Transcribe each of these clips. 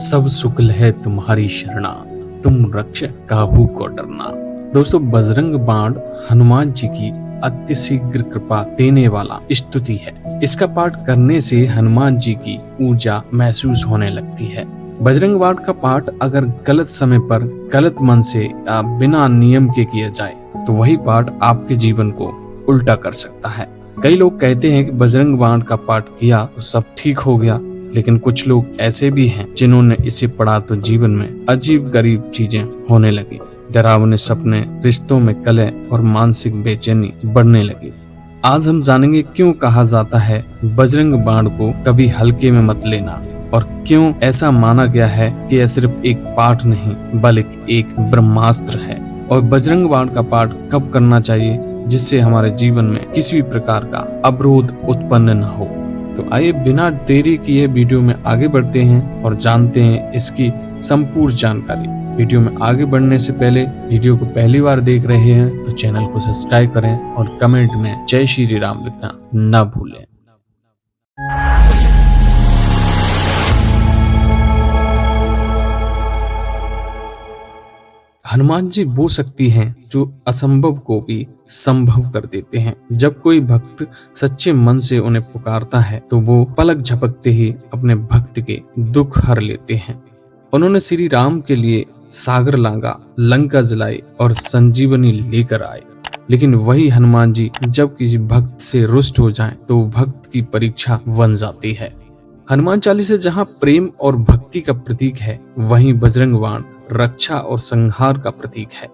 सब शुक्ल है तुम्हारी शरणा, तुम रक्षक काहू को डरना। दोस्तों, बजरंग बाण हनुमान जी की अतिशीघ्र कृपा देने वाला स्तुति है। इसका पाठ करने से हनुमान जी की ऊर्जा महसूस होने लगती है। बजरंग बाण का पाठ अगर गलत समय पर, गलत मन से या बिना नियम के किया जाए तो वही पाठ आपके जीवन को उल्टा कर सकता है। कई लोग कहते हैं कि बजरंग बाण का पाठ किया तो सब ठीक हो गया, लेकिन कुछ लोग ऐसे भी हैं जिन्होंने इसे पढ़ा तो जीवन में अजीब गरीब चीजें होने लगी। डरावने सपने, रिश्तों में कलह और मानसिक बेचैनी बढ़ने लगी। आज हम जानेंगे क्यों कहा जाता है बजरंग बाण को कभी हल्के में मत लेना, और क्यों ऐसा माना गया है कि यह सिर्फ एक पाठ नहीं बल्कि एक ब्रह्मास्त्र है, और बजरंग बाण का पाठ कब करना चाहिए जिससे हमारे जीवन में किसी भी प्रकार का अवरोध उत्पन्न न हो। तो आइए बिना देरी किए वीडियो में आगे बढ़ते हैं और जानते हैं इसकी संपूर्ण जानकारी। वीडियो में आगे बढ़ने से पहले वीडियो को पहली बार देख रहे हैं तो चैनल को सब्सक्राइब करें और कमेंट में जय श्री राम लिखना न भूलें। हनुमान जी वो शक्ति हैं जो असंभव को भी संभव कर देते हैं। जब कोई भक्त सच्चे मन से उन्हें पुकारता है तो वो पलक झपकते ही अपने भक्त के दुख हर लेते हैं। उन्होंने श्री राम के लिए सागर लांगा, लंका जलाई और संजीवनी लेकर आए। लेकिन वही हनुमान जी जब किसी भक्त से रुष्ट हो जाएं तो भक्त की परीक्षा बन जाती है। हनुमान चालीसा जहाँ प्रेम और भक्ति का प्रतीक है, वहीं बजरंग बाण रक्षा और संहार का प्रतीक है।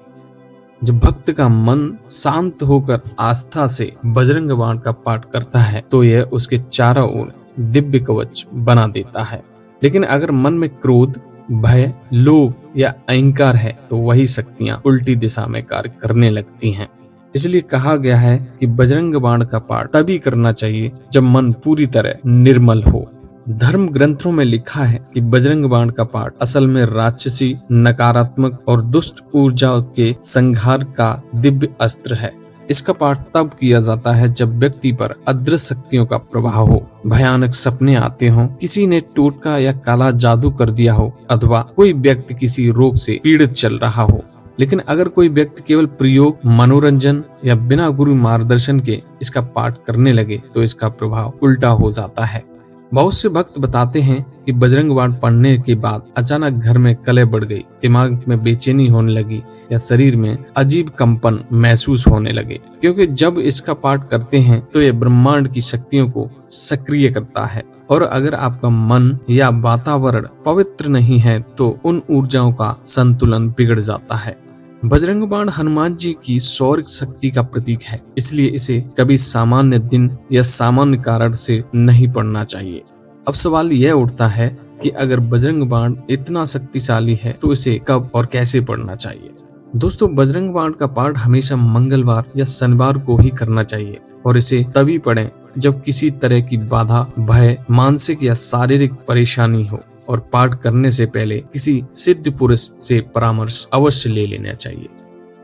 जब भक्त का मन शांत होकर आस्था से बजरंग बाण का पाठ करता है तो यह उसके चारों ओर दिव्य कवच बना देता है। लेकिन अगर मन में क्रोध, भय, लोभ या अहंकार है तो वही शक्तियां उल्टी दिशा में कार्य करने लगती हैं। इसलिए कहा गया है कि बजरंग बाण का पाठ तभी करना चाहिए जब मन पूरी तरह निर्मल हो। धर्म ग्रंथों में लिखा है कि बजरंग बाण का पाठ असल में राक्षसी, नकारात्मक और दुष्ट ऊर्जाओं के संहार का दिव्य अस्त्र है। इसका पाठ तब किया जाता है जब व्यक्ति पर अदृश्य शक्तियों का प्रभाव हो, भयानक सपने आते हों, किसी ने टोटका या काला जादू कर दिया हो, अथवा कोई व्यक्ति किसी रोग से पीड़ित चल रहा हो। लेकिन अगर कोई व्यक्ति केवल प्रयोग, मनोरंजन या बिना गुरु मार्गदर्शन के इसका पाठ करने लगे तो इसका प्रभाव उल्टा हो जाता है। बहुत से भक्त बताते हैं कि बजरंग बाण पढ़ने के बाद अचानक घर में कलह बढ़ गई, दिमाग में बेचैनी होने लगी या शरीर में अजीब कंपन महसूस होने लगे। क्योंकि जब इसका पाठ करते हैं तो यह ब्रह्मांड की शक्तियों को सक्रिय करता है, और अगर आपका मन या वातावरण पवित्र नहीं है तो उन ऊर्जाओं का संतुलन बिगड़ जाता है। बजरंग बाण हनुमान जी की शौर्य शक्ति का प्रतीक है, इसलिए इसे कभी सामान्य दिन या सामान्य कारण से नहीं पढ़ना चाहिए। अब सवाल यह उठता है कि अगर बजरंग बाण इतना शक्तिशाली है तो इसे कब और कैसे पढ़ना चाहिए। दोस्तों, बजरंग बाण का पाठ हमेशा मंगलवार या शनिवार को ही करना चाहिए, और इसे तभी पढ़ें जब किसी तरह की बाधा, भय, मानसिक या शारीरिक परेशानी हो, और पाठ करने से पहले किसी सिद्ध पुरुष से परामर्श अवश्य ले लेना चाहिए।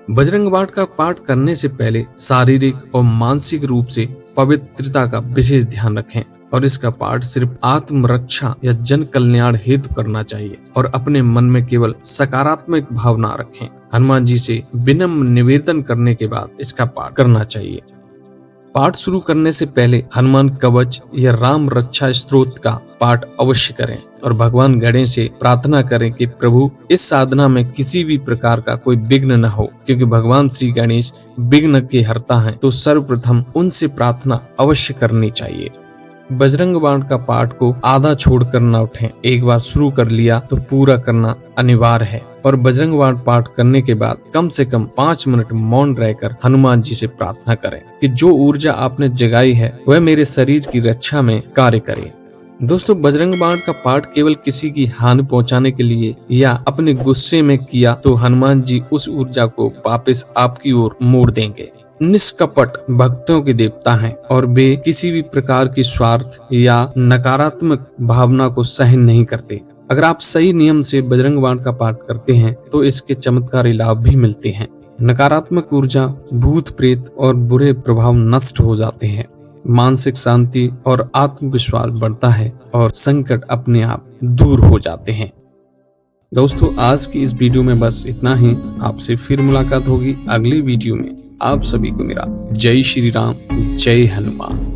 बजरंग बाण का पाठ करने से पहले शारीरिक और मानसिक रूप से पवित्रता का विशेष ध्यान रखें, और इसका पाठ सिर्फ आत्मरक्षा या जन कल्याण हेतु करना चाहिए, और अपने मन में केवल सकारात्मक भावना रखें। हनुमान जी से विनम्र निवेदन करने के बाद इसका पाठ करना चाहिए। पाठ शुरू करने से पहले हनुमान कवच या राम रक्षा स्तोत्र का पाठ अवश्य करें, और भगवान गणेश से प्रार्थना करें कि प्रभु इस साधना में किसी भी प्रकार का कोई विघ्न न हो, क्योंकि भगवान श्री गणेश विघ्न के हरता हैं। तो सर्वप्रथम उनसे प्रार्थना अवश्य करनी चाहिए। बजरंग बाण का पाठ को आधा छोड़कर न उठें। एक बार शुरू कर लिया तो पूरा करना अनिवार्य है, और बजरंग बाण पाठ करने के बाद कम से कम 5 मिनट मौन रहकर हनुमान जी से प्रार्थना करें कि जो ऊर्जा आपने जगाई है वह मेरे शरीर की रक्षा में कार्य करे। दोस्तों, बजरंग बाण का पाठ केवल किसी की हानि पहुंचाने के लिए या अपने गुस्से में किया तो हनुमान जी उस ऊर्जा को वापस आपकी ओर मोड़ देंगे। निष्कपट भक्तों के देवता हैं, और वे किसी भी प्रकार की स्वार्थ या नकारात्मक भावना को सहन नहीं करते। अगर आप सही नियम से बजरंग बाण का पाठ करते हैं तो इसके चमत्कारी लाभ भी मिलते हैं। नकारात्मक ऊर्जा, भूत प्रेत और बुरे प्रभाव नष्ट हो जाते हैं। मानसिक शांति और आत्मविश्वास बढ़ता है और संकट अपने आप दूर हो जाते हैं। दोस्तों आज की इस वीडियो में बस इतना ही। आपसे फिर मुलाकात होगी अगली वीडियो में। आप सभी को मेरा जय श्री राम, जय हनुमान।